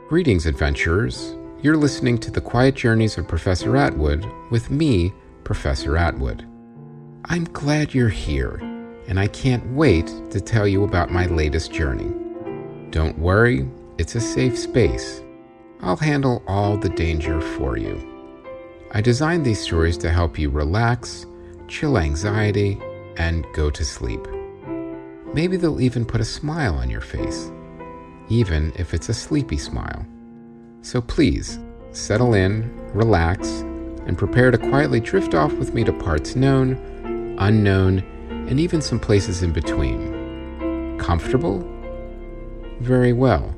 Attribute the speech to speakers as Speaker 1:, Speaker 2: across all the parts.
Speaker 1: Greetings, adventurers. You're listening to The Quiet Journeys of Professor Atwood with me, Professor Atwood. I'm glad you're here, and I can't wait to tell you about my latest journey. Don't worry, it's a safe space. I'll handle all the danger for you. I designed these stories to help you relax, chill anxiety, and go to sleep. Maybe they'll even put a smile on your face, even if it's a sleepy smile. So please, settle in, relax, and prepare to quietly drift off with me to parts known, unknown, and even some places in between. Comfortable? Very well.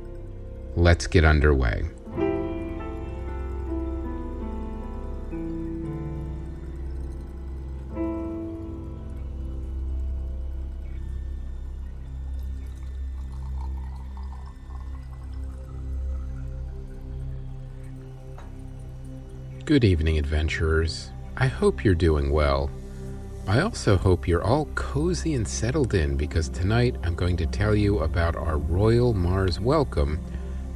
Speaker 1: Let's get underway. Good evening, adventurers. I hope you're doing well. I also hope you're all cozy and settled in, because tonight I'm going to tell you about our Royal Mars welcome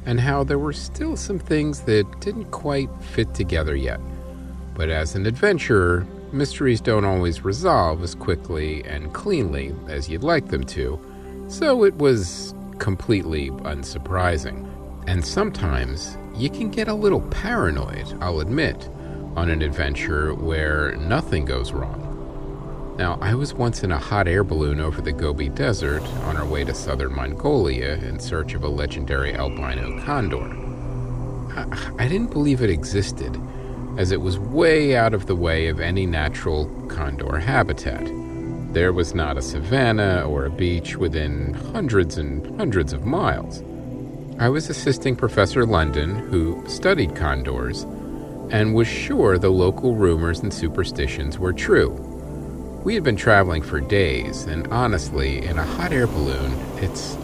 Speaker 1: and how there were still some things that didn't quite fit together yet. But as an adventurer, mysteries don't always resolve as quickly and cleanly as you'd like them to, so it was completely unsurprising. And sometimes you can get a little paranoid, I'll admit, on an adventure where nothing goes wrong. Now, I was once in a hot air balloon over the Gobi Desert on our way to southern Mongolia in search of a legendary albino condor. I didn't believe it existed, as it was way out of the way of any natural condor habitat. There was not a savanna or a beach within hundreds and hundreds of miles. I was assisting Professor London, who studied condors, and was sure the local rumors and superstitions were true. We had been traveling for days, and honestly, in a hot air balloon, it's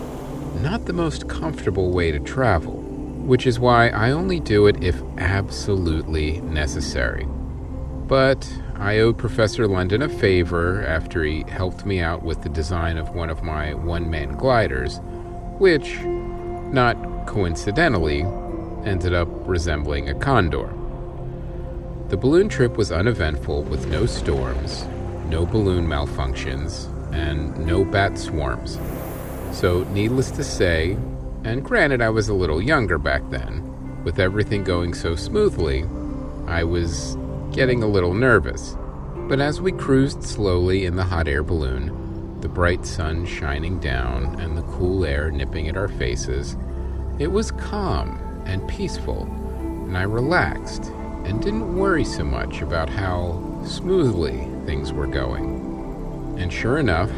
Speaker 1: not the most comfortable way to travel, which is why I only do it if absolutely necessary. But I owed Professor London a favor after he helped me out with the design of one of my one-man gliders, which, not coincidentally, ended up resembling a condor. The balloon trip was uneventful, with no storms, no balloon malfunctions, and no bat swarms. So needless to say, and granted I was a little younger back then, with everything going so smoothly, I was getting a little nervous. But as we cruised slowly in the hot air balloon, the bright sun shining down and the cool air nipping at our faces, it was calm and peaceful, and I relaxed and didn't worry so much about how smoothly things were going. And sure enough,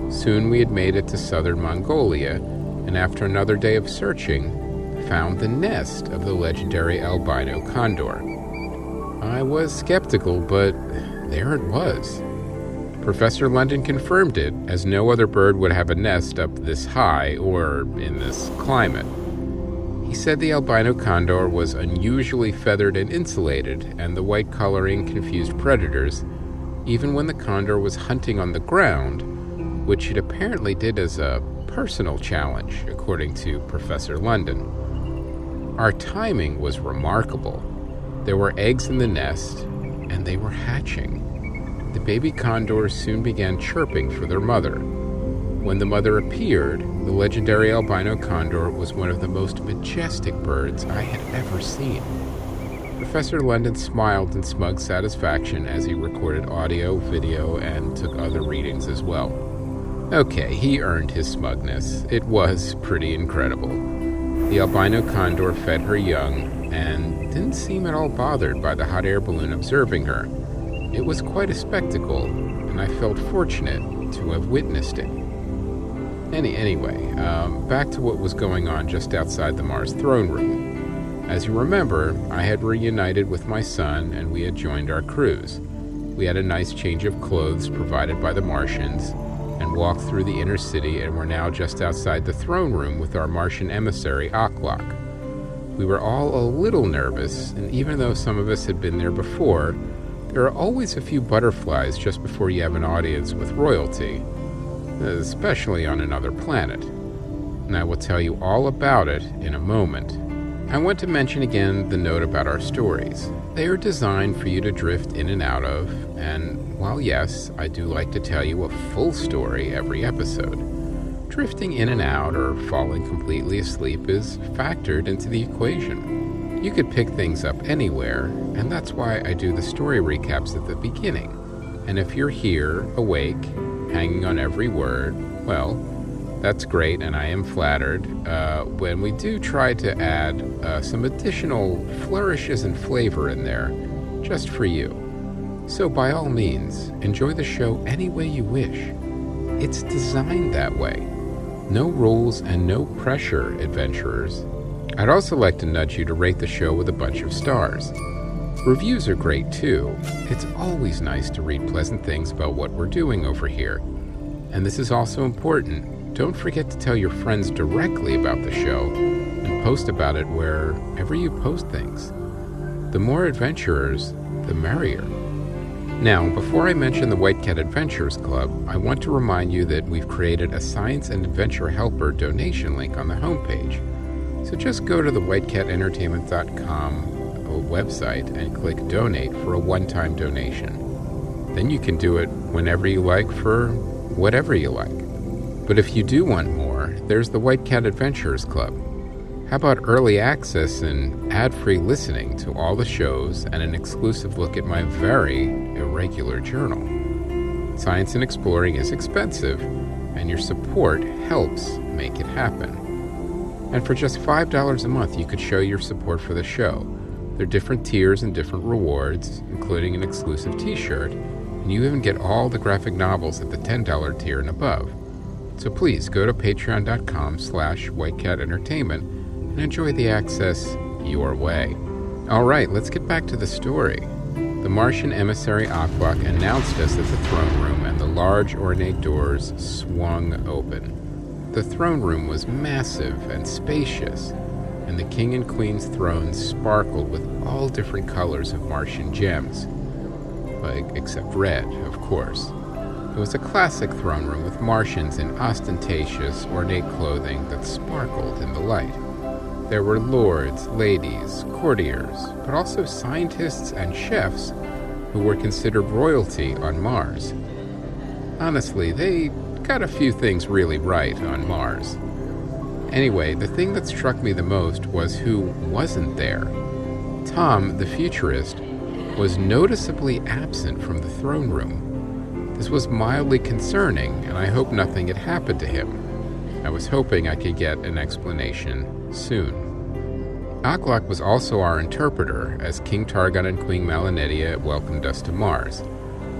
Speaker 1: soon we had made it to southern Mongolia, and after another day of searching, found the nest of the legendary albino condor. I was skeptical, but there it was. Professor London confirmed it, as no other bird would have a nest up this high or in this climate. He said the albino condor was unusually feathered and insulated, and the white coloring confused predators, even when the condor was hunting on the ground, which it apparently did as a personal challenge, according to Professor London. Our timing was remarkable. There were eggs in the nest, and they were hatching. The baby condors soon began chirping for their mother. When the mother appeared, the legendary albino condor was one of the most majestic birds I had ever seen. Professor London smiled in smug satisfaction as he recorded audio, video, and took other readings as well. Okay, he earned his smugness. It was pretty incredible. The albino condor fed her young and didn't seem at all bothered by the hot air balloon observing her. It was quite a spectacle, and I felt fortunate to have witnessed it. Anyway, back to what was going on just outside the Mars throne room. As you remember, I had reunited with my son, and we had joined our cruise. We had a nice change of clothes provided by the Martians, and walked through the inner city, and were now just outside the throne room with our Martian emissary, Aklok. We were all a little nervous, and even though some of us had been there before, there are always a few butterflies just before you have an audience with royalty, especially on another planet. And I will tell you all about it in a moment. I want to mention again the note about our stories. They are designed for you to drift in and out of, and while yes, I do like to tell you a full story every episode, drifting in and out or falling completely asleep is factored into the equation. You could pick things up anywhere, and that's why I do the story recaps at the beginning. And if you're here, awake, hanging on every word, well, that's great, and I am flattered. When we do try to add some additional flourishes and flavor in there, just for you. So by all means, enjoy the show any way you wish. It's designed that way. No rules and no pressure, adventurers. I'd also like to nudge you to rate the show with a bunch of stars. Reviews are great too. It's always nice to read pleasant things about what we're doing over here. And this is also important. Don't forget to tell your friends directly about the show and post about it wherever you post things. The more adventurers, the merrier. Now, before I mention the White Cat Adventurers Club, I want to remind you that we've created a Science and Adventure Helper donation link on the homepage. So just go to the whitecatentertainment.com website and click donate for a one-time donation. Then you can do it whenever you like for whatever you like. But if you do want more, there's the White Cat Adventurers Club. How about early access and ad-free listening to all the shows and an exclusive look at my very irregular journal? Science and exploring is expensive, and your support helps make it happen. And for just $5 a month, you could show your support for the show. There are different tiers and different rewards, including an exclusive t-shirt, and you even get all the graphic novels at the $10 tier and above. So please go to patreon.com/whitecatentertainment and enjoy the access your way. All right, let's get back to the story. The Martian emissary Atwood announced us at the throne room, and the large ornate doors swung open. The throne room was massive and spacious, and the king and queen's thrones sparkled with all different colors of Martian gems. Except red, of course. It was a classic throne room with Martians in ostentatious, ornate clothing that sparkled in the light. There were lords, ladies, courtiers, but also scientists and chefs who were considered royalty on Mars. Honestly, they got a few things really right on Mars. Anyway, the thing that struck me the most was who wasn't there. Tom, the futurist, was noticeably absent from the throne room. This was mildly concerning, and I hope nothing had happened to him. I was hoping I could get an explanation soon. Atwood was also our interpreter, as King Targon and Queen Malanidia welcomed us to Mars.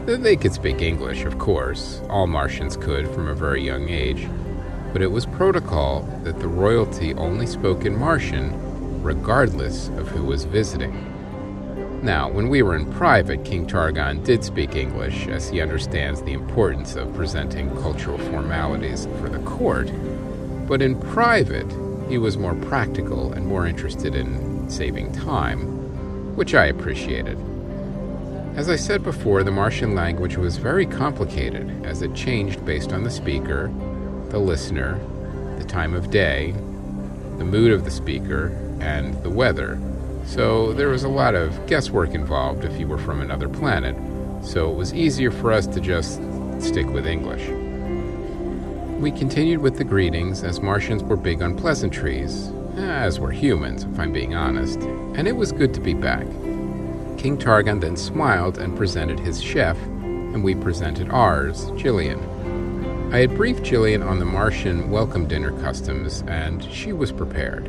Speaker 1: They could speak English, of course. All Martians could from a very young age. But it was protocol that the royalty only spoke in Martian, regardless of who was visiting. Now, when we were in private, King Targon did speak English, as he understands the importance of presenting cultural formalities for the court. But in private, he was more practical and more interested in saving time, which I appreciated. As I said before, the Martian language was very complicated, as it changed based on the speaker, the listener, the time of day, the mood of the speaker, and the weather. So there was a lot of guesswork involved if you were from another planet, so it was easier for us to just stick with English. We continued with the greetings, as Martians were big on pleasantries, as were humans, if I'm being honest, and it was good to be back. King Targon then smiled and presented his chef, and we presented ours, Jillian. I had briefed Jillian on the Martian welcome dinner customs, and she was prepared.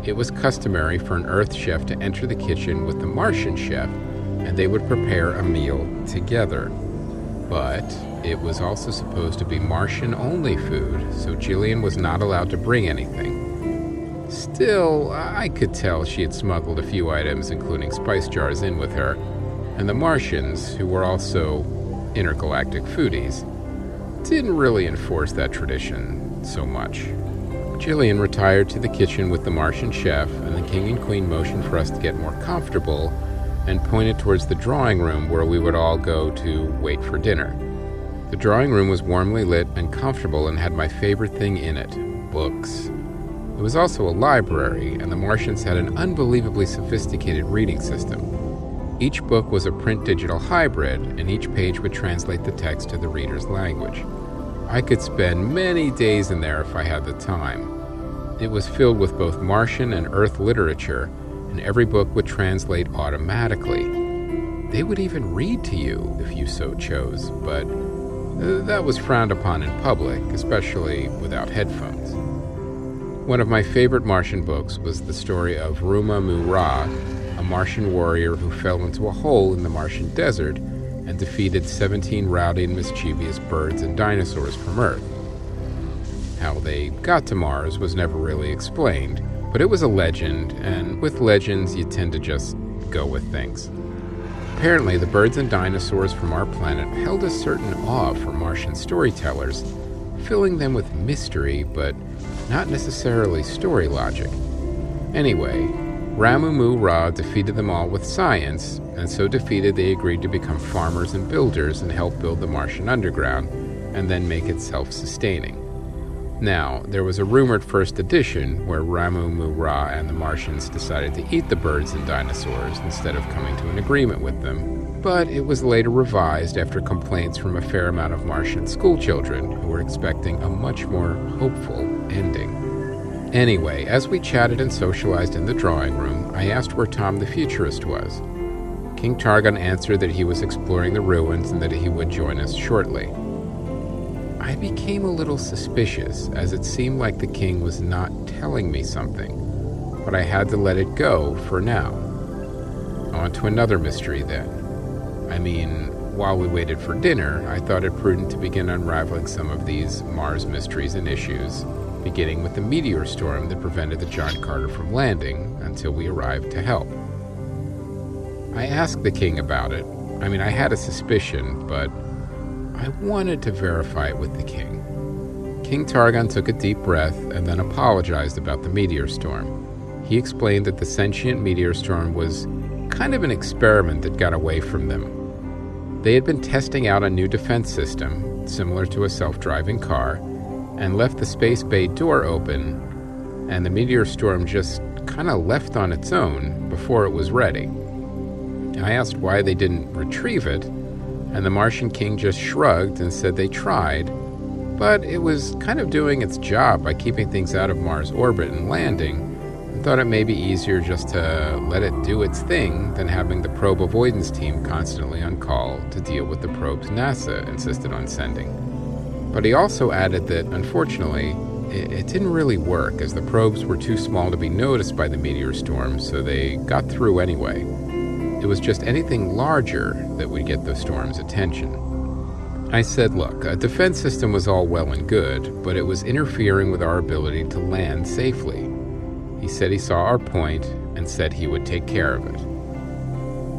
Speaker 1: It was customary for an Earth chef to enter the kitchen with the Martian chef, and they would prepare a meal together. But it was also supposed to be Martian-only food, so Jillian was not allowed to bring anything. Still, I could tell she had smuggled a few items, including spice jars, in with her, and the Martians, who were also intergalactic foodies, didn't really enforce that tradition so much. Jillian retired to the kitchen with the Martian chef, and the king and queen motioned for us to get more comfortable and pointed towards the drawing room where we would all go to wait for dinner. The drawing room was warmly lit and comfortable and had my favorite thing in it, books. It was also a library, and the Martians had an unbelievably sophisticated reading system. Each book was a print-digital hybrid, and each page would translate the text to the reader's language. I could spend many days in there if I had the time. It was filled with both Martian and Earth literature, and every book would translate automatically. They would even read to you if you so chose, but that was frowned upon in public, especially without headphones. One of my favorite Martian books was the story of Ruma Mu-Ra, a Martian warrior who fell into a hole in the Martian desert and defeated 17 rowdy and mischievous birds and dinosaurs from Earth. How they got to Mars was never really explained, but it was a legend, and with legends you tend to just go with things. Apparently, the birds and dinosaurs from our planet held a certain awe for Martian storytellers, filling them with mystery, but not necessarily story logic. Anyway, Ramu Mu-Ra defeated them all with science, and so defeated they agreed to become farmers and builders and help build the Martian underground, and then make it self-sustaining. Now, there was a rumored first edition where Ramu Mu-Ra and the Martians decided to eat the birds and dinosaurs instead of coming to an agreement with them, but it was later revised after complaints from a fair amount of Martian schoolchildren who were expecting a much more hopeful ending. Anyway, as we chatted and socialized in the drawing room, I asked where Tom the Futurist was. King Targon answered that he was exploring the ruins and that he would join us shortly. I became a little suspicious, as it seemed like the king was not telling me something, but I had to let it go for now. On to another mystery then. I mean, while we waited for dinner, I thought it prudent to begin unraveling some of these Mars mysteries and issues, beginning with the meteor storm that prevented the John Carter from landing until we arrived to help. I asked the king about it. I mean, I had a suspicion, but I wanted to verify it with the king. King Targon took a deep breath and then apologized about the meteor storm. He explained that the sentient meteor storm was kind of an experiment that got away from them. They had been testing out a new defense system, similar to a self-driving car, and left the space bay door open, and the meteor storm just kind of left on its own before it was ready. I asked why they didn't retrieve it, and the Martian king just shrugged and said they tried, but it was kind of doing its job by keeping things out of Mars' orbit and landing, and thought it may be easier just to let it do its thing than having the probe avoidance team constantly on call to deal with the probes NASA insisted on sending. But he also added that, unfortunately, it didn't really work, as the probes were too small to be noticed by the meteor storm, so they got through anyway. It was just anything larger that would get the storm's attention. I said, look, a defense system was all well and good, but it was interfering with our ability to land safely. He said he saw our point and said he would take care of it.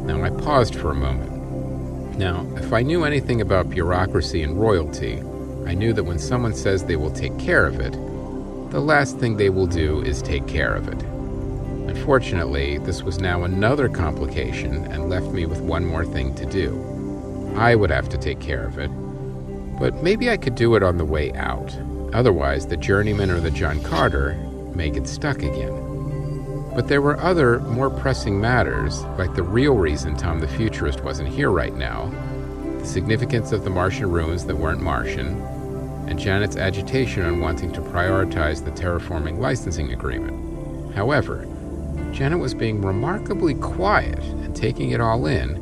Speaker 1: Now, I paused for a moment. Now, if I knew anything about bureaucracy and royalty, I knew that when someone says they will take care of it, the last thing they will do is take care of it. Unfortunately, this was now another complication and left me with one more thing to do. I would have to take care of it, but maybe I could do it on the way out. Otherwise, the journeyman or the John Carter may get stuck again. But there were other, more pressing matters, like the real reason Tom the Futurist wasn't here right now, the significance of the Martian ruins that weren't Martian, and Janet's agitation on wanting to prioritize the Terraforming licensing agreement. However, Janet was being remarkably quiet and taking it all in,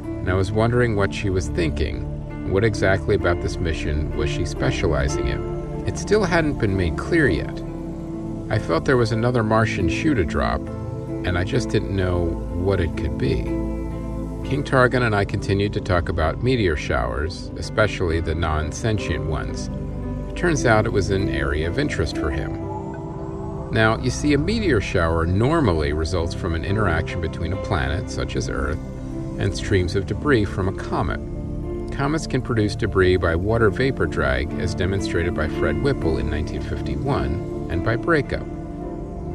Speaker 1: and I was wondering what she was thinking, and what exactly about this mission was she specializing in. It still hadn't been made clear yet. I felt there was another Martian shoe to drop, and I just didn't know what it could be. King Targon and I continued to talk about meteor showers, especially the non-sentient ones. It turns out it was an area of interest for him. Now, you see, a meteor shower normally results from an interaction between a planet, such as Earth, and streams of debris from a comet. Comets can produce debris by water vapor drag, as demonstrated by Fred Whipple in 1951, and by breakup.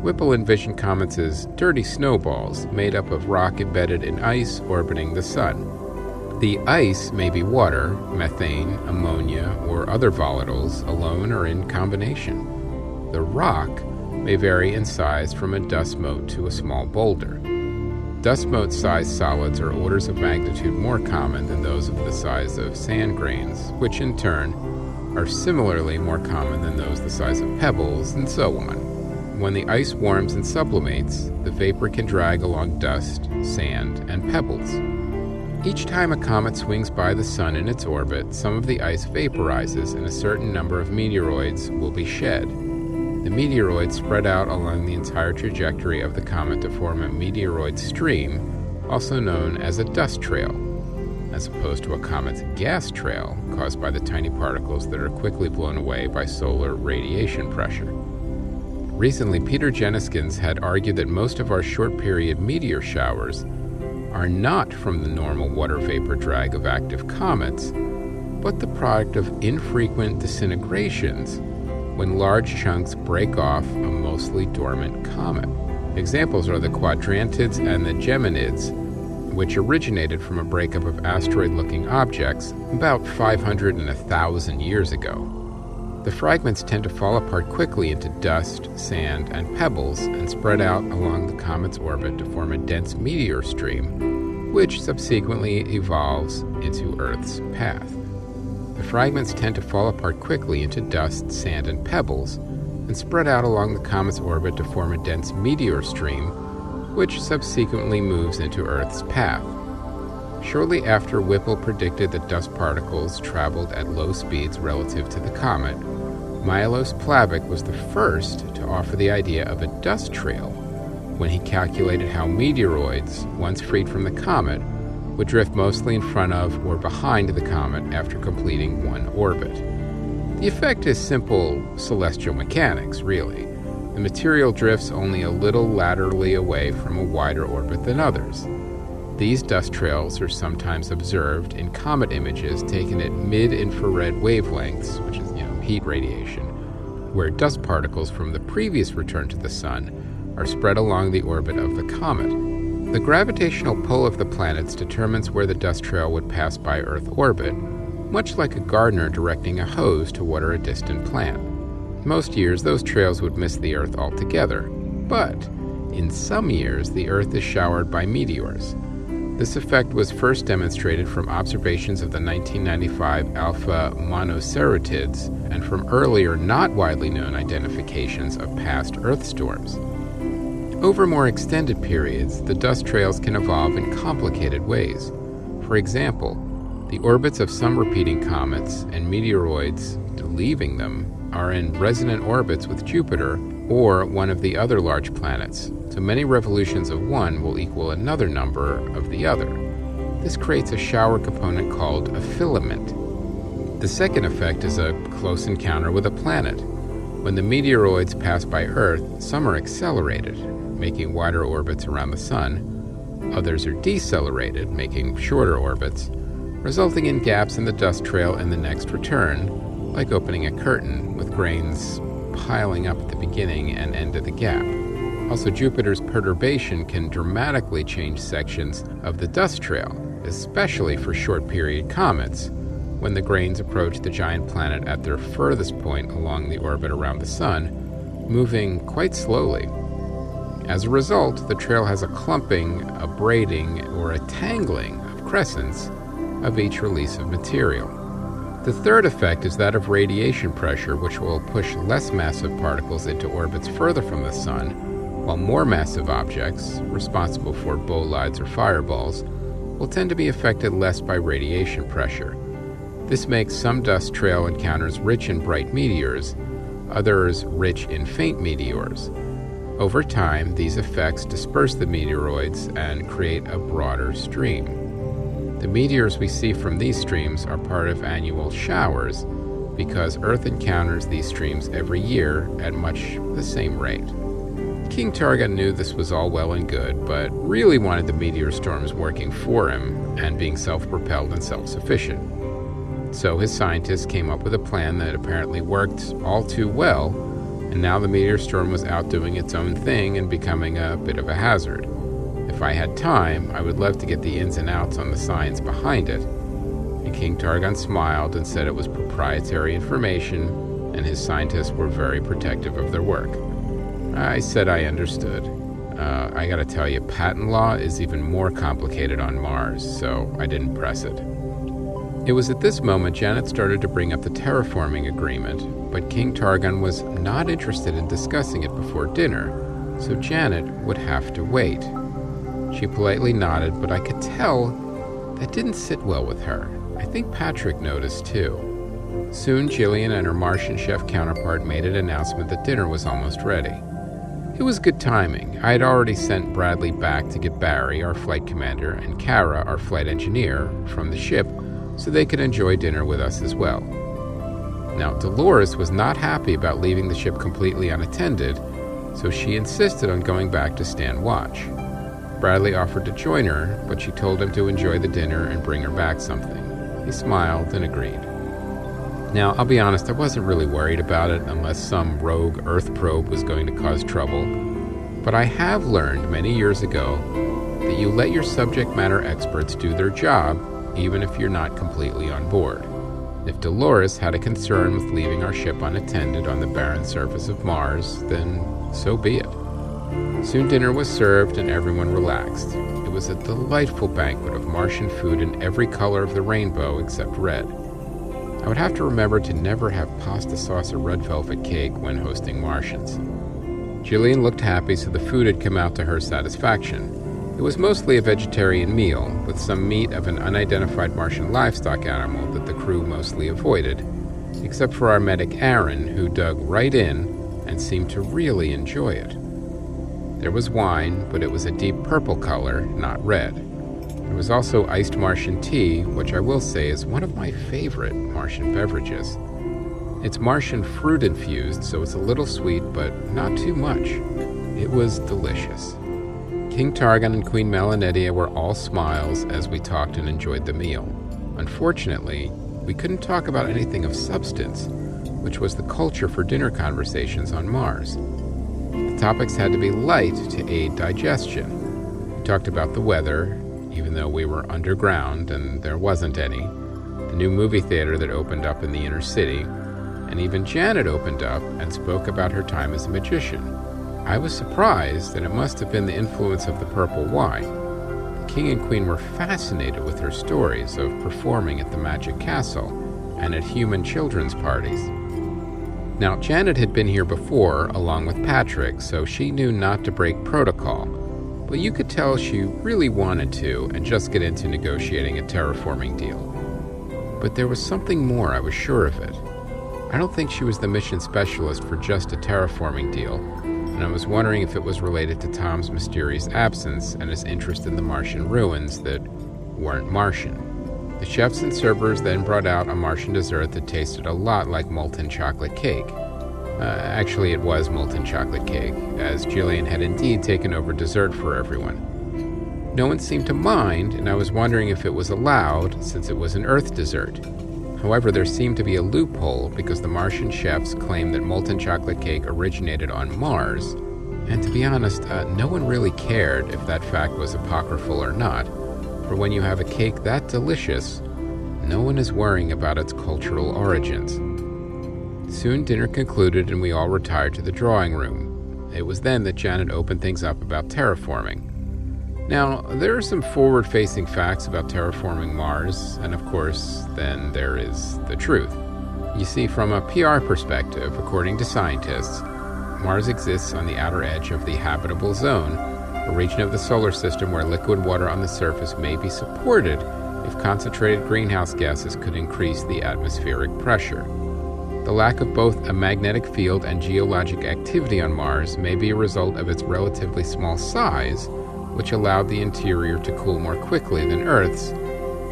Speaker 1: Whipple envisioned comets as dirty snowballs made up of rock embedded in ice orbiting the sun. The ice may be water, methane, ammonia, or other volatiles, alone or in combination. The rock may vary in size from a dust mote to a small boulder. Dust mote-sized solids are orders of magnitude more common than those of the size of sand grains, which in turn are similarly more common than those the size of pebbles, and so on. When the ice warms and sublimates, the vapor can drag along dust, sand, and pebbles. Each time a comet swings by the sun in its orbit, some of the ice vaporizes and a certain number of meteoroids will be shed. The meteoroids spread out along the entire trajectory of the comet to form a meteoroid stream, also known as a dust trail, as opposed to a comet's gas trail caused by the tiny particles that are quickly blown away by solar radiation pressure. Recently, Peter Jenniskens had argued that most of our short-period meteor showers are not from the normal water vapor drag of active comets, but the product of infrequent disintegrations when large chunks break off a mostly dormant comet. Examples are the Quadrantids and the Geminids, which originated from a breakup of asteroid-looking objects about 500 and 1,000 years ago. The fragments tend to fall apart quickly into dust, sand, and pebbles and spread out along the comet's orbit to form a dense meteor stream, which subsequently evolves into Earth's path. The fragments tend to fall apart quickly into dust, sand, and pebbles, and spread out along the comet's orbit to form a dense meteor stream, which subsequently moves into Earth's path. Shortly after Whipple predicted that dust particles traveled at low speeds relative to the comet, Milos Plavik was the first to offer the idea of a dust trail when he calculated how meteoroids, once freed from the comet, would drift mostly in front of or behind the comet after completing one orbit. The effect is simple celestial mechanics, really. The material drifts only a little laterally away from a wider orbit than others. These dust trails are sometimes observed in comet images taken at mid-infrared wavelengths, which is, heat radiation, where dust particles from the previous return to the sun are spread along the orbit of the comet. The gravitational pull of the planets determines where the dust trail would pass by Earth orbit, much like a gardener directing a hose to water a distant plant. Most years, those trails would miss the Earth altogether, but in some years, the Earth is showered by meteors. This effect was first demonstrated from observations of the 1995 alpha monoceratids and from earlier not widely known identifications of past Earth storms. Over more extended periods, the dust trails can evolve in complicated ways. For example, the orbits of some repeating comets and meteoroids leaving them are in resonant orbits with Jupiter or one of the other large planets, so many revolutions of one will equal another number of the other. This creates a shower component called a filament. The second effect is a close encounter with a planet. When the meteoroids pass by Earth, some are accelerated, making wider orbits around the Sun. Others are decelerated, making shorter orbits, resulting in gaps in the dust trail in the next return, like opening a curtain with grains piling up at the beginning and end of the gap. Also, Jupiter's perturbation can dramatically change sections of the dust trail, especially for short-period comets, when the grains approach the giant planet at their furthest point along the orbit around the Sun, moving quite slowly. As a result, the trail has a clumping, a braiding, or a tangling of crescents of each release of material. The third effect is that of radiation pressure, which will push less massive particles into orbits further from the Sun, while more massive objects, responsible for bolides or fireballs, will tend to be affected less by radiation pressure. This makes some dust trail encounters rich in bright meteors, others rich in faint meteors. Over time, these effects disperse the meteoroids and create a broader stream. The meteors we see from these streams are part of annual showers because Earth encounters these streams every year at much the same rate. King Targon knew this was all well and good, but really wanted the meteor storms working for him and being self-propelled and self-sufficient. So his scientists came up with a plan that apparently worked all too well, and now the meteor storm was out doing its own thing and becoming a bit of a hazard. If I had time, I would love to get the ins and outs on the science behind it. And King Targon smiled and said it was proprietary information, and his scientists were very protective of their work. I said I understood. I gotta tell you, patent law is even more complicated on Mars, so I didn't press it. It was at this moment Janet started to bring up the terraforming agreement, but King Targon was not interested in discussing it before dinner, so Janet would have to wait. She politely nodded, but I could tell that didn't sit well with her. I think Patrick noticed too. Soon Jillian and her Martian chef counterpart made an announcement that dinner was almost ready. It was good timing. I had already sent Bradley back to get Barry, our flight commander, and Kara, our flight engineer, from the ship so they could enjoy dinner with us as well. Now, Dolores was not happy about leaving the ship completely unattended, so she insisted on going back to stand watch. Bradley offered to join her, but she told him to enjoy the dinner and bring her back something. He smiled and agreed. Now, I'll be honest, I wasn't really worried about it unless some rogue Earth probe was going to cause trouble. But I have learned many years ago that you let your subject matter experts do their job, even if you're not completely on board. If Dolores had a concern with leaving our ship unattended on the barren surface of Mars, then so be it. Soon dinner was served and everyone relaxed. It was a delightful banquet of Martian food in every color of the rainbow except red. I would have to remember to never have pasta sauce or red velvet cake when hosting Martians. Jillian looked happy, so the food had come out to her satisfaction. It was mostly a vegetarian meal, with some meat of an unidentified Martian livestock animal that the crew mostly avoided, except for our medic Aaron, who dug right in and seemed to really enjoy it. There was wine, but it was a deep purple color, not red. There was also iced Martian tea, which I will say is one of my favorite Martian beverages. It's Martian fruit infused, so it's a little sweet, but not too much. It was delicious. King Targon and Queen Melanedia were all smiles as we talked and enjoyed the meal. Unfortunately, we couldn't talk about anything of substance, which was the culture for dinner conversations on Mars. The topics had to be light to aid digestion. We talked about the weather, even though we were underground and there wasn't any, the new movie theater that opened up in the inner city, and even Janet opened up and spoke about her time as a magician. I was surprised, and it must have been the influence of the purple wine. The king and queen were fascinated with her stories of performing at the Magic Castle and at human children's parties. Now, Janet had been here before, along with Patrick, so she knew not to break protocol, but you could tell she really wanted to and just get into negotiating a terraforming deal. But there was something more, I was sure of it. I don't think she was the mission specialist for just a terraforming deal, and I was wondering if it was related to Tom's mysterious absence and his interest in the Martian ruins that weren't Martian. The chefs and servers then brought out a Martian dessert that tasted a lot like molten chocolate cake. Actually, it was molten chocolate cake, as Jillian had indeed taken over dessert for everyone. No one seemed to mind, and I was wondering if it was allowed, since it was an Earth dessert. However, there seemed to be a loophole because the Martian chefs claimed that molten chocolate cake originated on Mars, and to be honest, no one really cared if that fact was apocryphal or not, for when you have a cake that delicious, no one is worrying about its cultural origins. Soon dinner concluded and we all retired to the drawing room. It was then that Janet opened things up about terraforming. Now, there are some forward-facing facts about terraforming Mars, and of course, then there is the truth. You see, from a PR perspective, according to scientists, Mars exists on the outer edge of the habitable zone, a region of the solar system where liquid water on the surface may be supported if concentrated greenhouse gases could increase the atmospheric pressure. The lack of both a magnetic field and geologic activity on Mars may be a result of its relatively small size, which allowed the interior to cool more quickly than Earth's,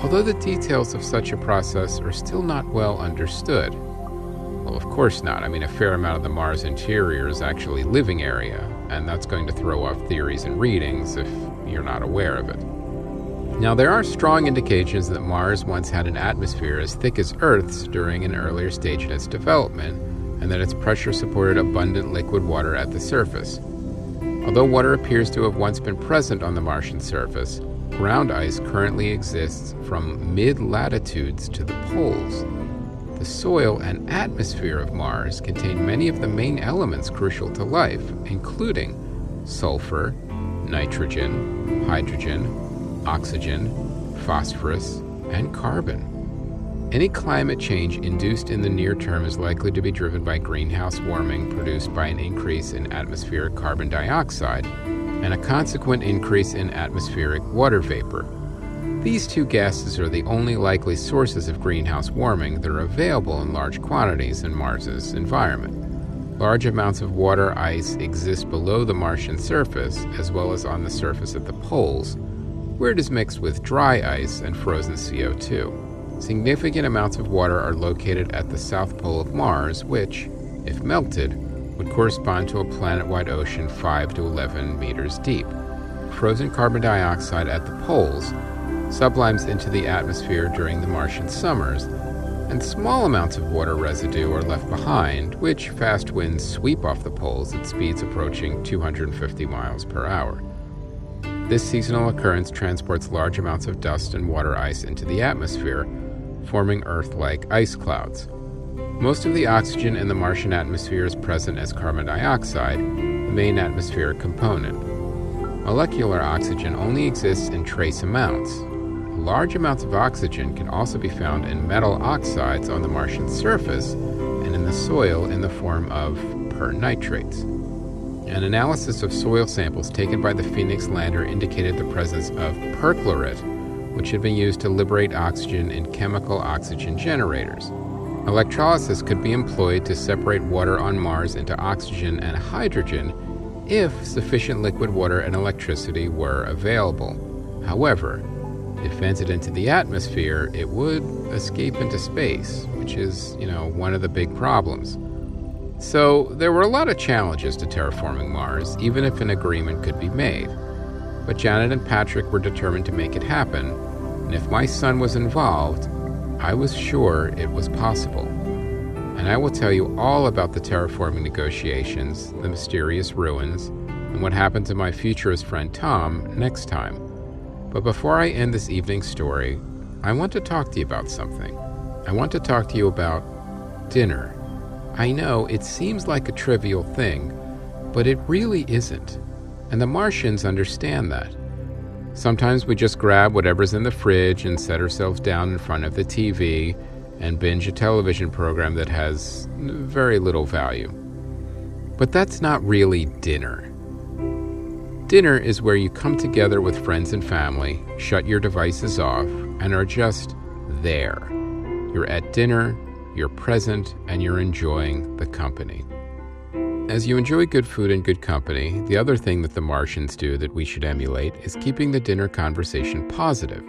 Speaker 1: although the details of such a process are still not well understood. Well, of course not. I mean, a fair amount of the Mars interior is actually living area, and that's going to throw off theories and readings if you're not aware of it. Now, there are strong indications that Mars once had an atmosphere as thick as Earth's during an earlier stage in its development, and that its pressure supported abundant liquid water at the surface. Although water appears to have once been present on the Martian surface, ground ice currently exists from mid-latitudes to the poles. The soil and atmosphere of Mars contain many of the main elements crucial to life, including sulfur, nitrogen, hydrogen, oxygen, phosphorus, and carbon. Any climate change induced in the near term is likely to be driven by greenhouse warming produced by an increase in atmospheric carbon dioxide and a consequent increase in atmospheric water vapor. These two gases are the only likely sources of greenhouse warming that are available in large quantities in Mars's environment. Large amounts of water ice exist below the Martian surface as well as on the surface at the poles, where it is mixed with dry ice and frozen CO2. Significant amounts of water are located at the south pole of Mars, which, if melted, would correspond to a planet-wide ocean 5 to 11 meters deep. Frozen carbon dioxide at the poles sublimes into the atmosphere during the Martian summers, and small amounts of water residue are left behind, which fast winds sweep off the poles at speeds approaching 250 miles per hour. This seasonal occurrence transports large amounts of dust and water ice into the atmosphere, forming Earth-like ice clouds. Most of the oxygen in the Martian atmosphere is present as carbon dioxide, the main atmospheric component. Molecular oxygen only exists in trace amounts. Large amounts of oxygen can also be found in metal oxides on the Martian surface and in the soil in the form of pernitrates. An analysis of soil samples taken by the Phoenix lander indicated the presence of perchlorate, which had been used to liberate oxygen in chemical oxygen generators. Electrolysis could be employed to separate water on Mars into oxygen and hydrogen if sufficient liquid water and electricity were available. However, if vented into the atmosphere, it would escape into space, which is, one of the big problems. So there were a lot of challenges to terraforming Mars, even if an agreement could be made. But Janet and Patrick were determined to make it happen, and if my son was involved, I was sure it was possible. And I will tell you all about the terraforming negotiations, the mysterious ruins, and what happened to my futurist friend Tom next time. But before I end this evening's story, I want to talk to you about something. I want to talk to you about dinner. I know it seems like a trivial thing, but it really isn't. And the Martians understand that. Sometimes we just grab whatever's in the fridge and set ourselves down in front of the TV and binge a television program that has very little value. But that's not really dinner. Dinner is where you come together with friends and family, shut your devices off, and are just there. You're at dinner, you're present, and you're enjoying the company. As you enjoy good food and good company, the other thing that the Martians do that we should emulate is keeping the dinner conversation positive.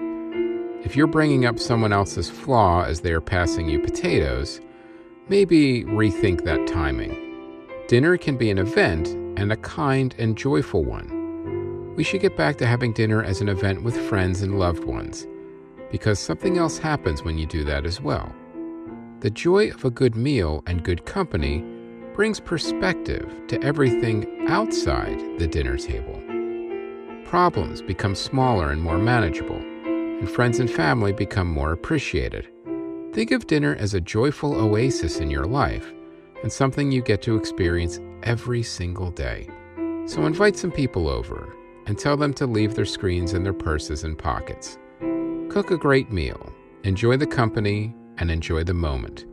Speaker 1: If you're bringing up someone else's flaw as they are passing you potatoes, maybe rethink that timing. Dinner can be an event and a kind and joyful one. We should get back to having dinner as an event with friends and loved ones, because something else happens when you do that as well. The joy of a good meal and good company brings perspective to everything outside the dinner table. Problems become smaller and more manageable, and friends and family become more appreciated. Think of dinner as a joyful oasis in your life and something you get to experience every single day. So invite some people over and tell them to leave their screens and their purses and pockets. Cook a great meal, enjoy the company, and enjoy the moment.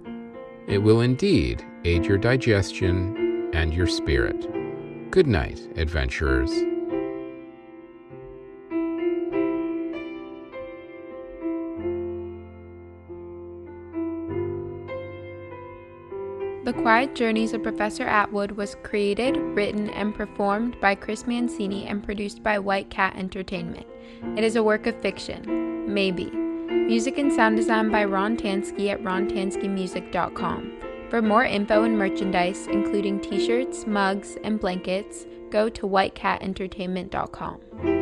Speaker 1: It will indeed aid your digestion and your spirit. Good night, adventurers.
Speaker 2: The Quiet Journeys of Professor Atwood was created, written, and performed by Chris Mancini and produced by White Cat Entertainment. It is a work of fiction. Maybe. Music and sound design by Ron Tansky at rontanskymusic.com. For more info and merchandise, including t-shirts, mugs, and blankets, go to whitecatentertainment.com.